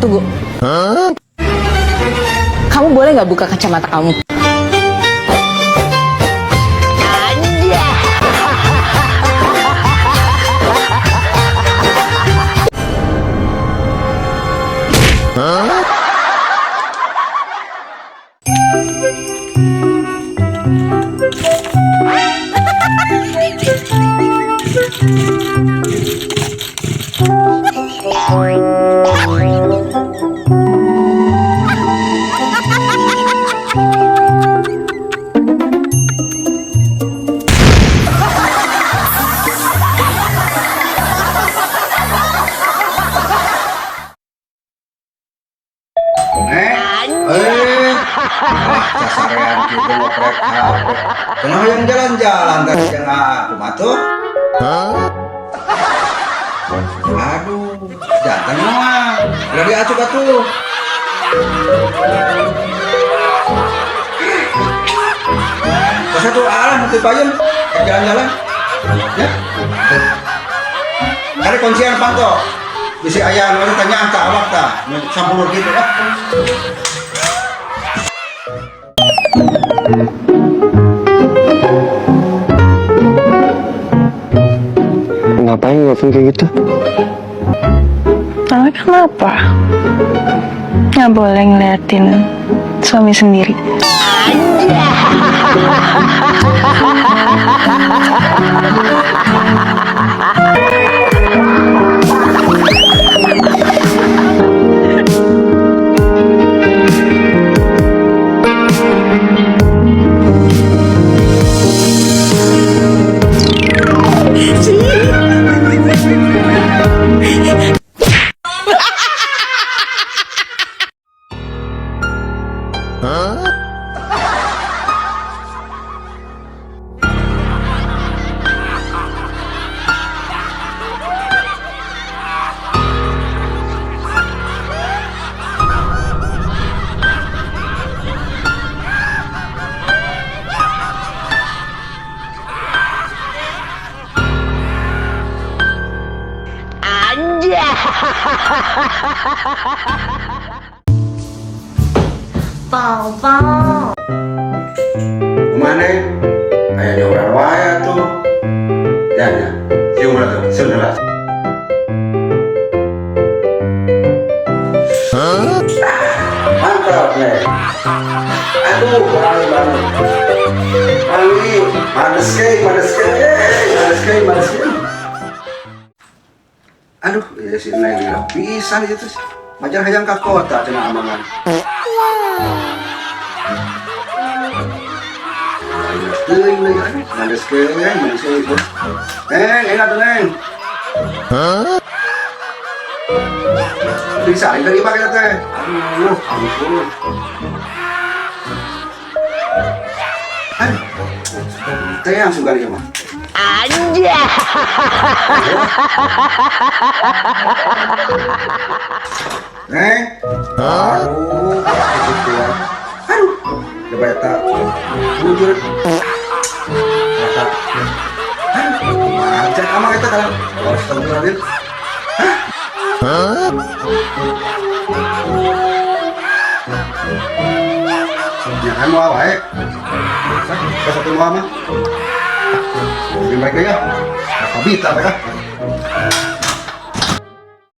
tunggu. Kamu boleh nggak buka kacamata kamu? Casarean gitu ngoprek HP. Kenapa yang jalan-jalan tadi jangan aku matuh? Aduh, jantan mah. Udah diacuk atuh. Terus tuh alah nanti payun jalan-jalan. Ya. Ada kuncian panto. Bisi ayah lu tanya angka awak tah, sampulur gitu ah. Ngapain ngelakuin kayak gitu? Tapi kenapa? Nggak boleh ngeliatin suami sendiri. Pau. Kemana? Kayak nyobrol waya tuh. Ya, cium lah tuh, sebelah. Mantap nih. Aduh, wangi banget. Wangi, manis sekali. Aduh, ya si Neng gila pisan gitu sih. Majar hayang ka kota cenah amangan. Teuing leuy manis itu. Neng, enak tuh Neng. Bisa ini pakai teh. Aduh, ampun. Teh yang suka dia mah. Aja. Neng. Aduh, coba ya tak. Bujur. Macet ama kita kan. Astagfirullahaladzim. Ya kan mau baik. Satu mama. Lebih baik ya. Habis tak ya.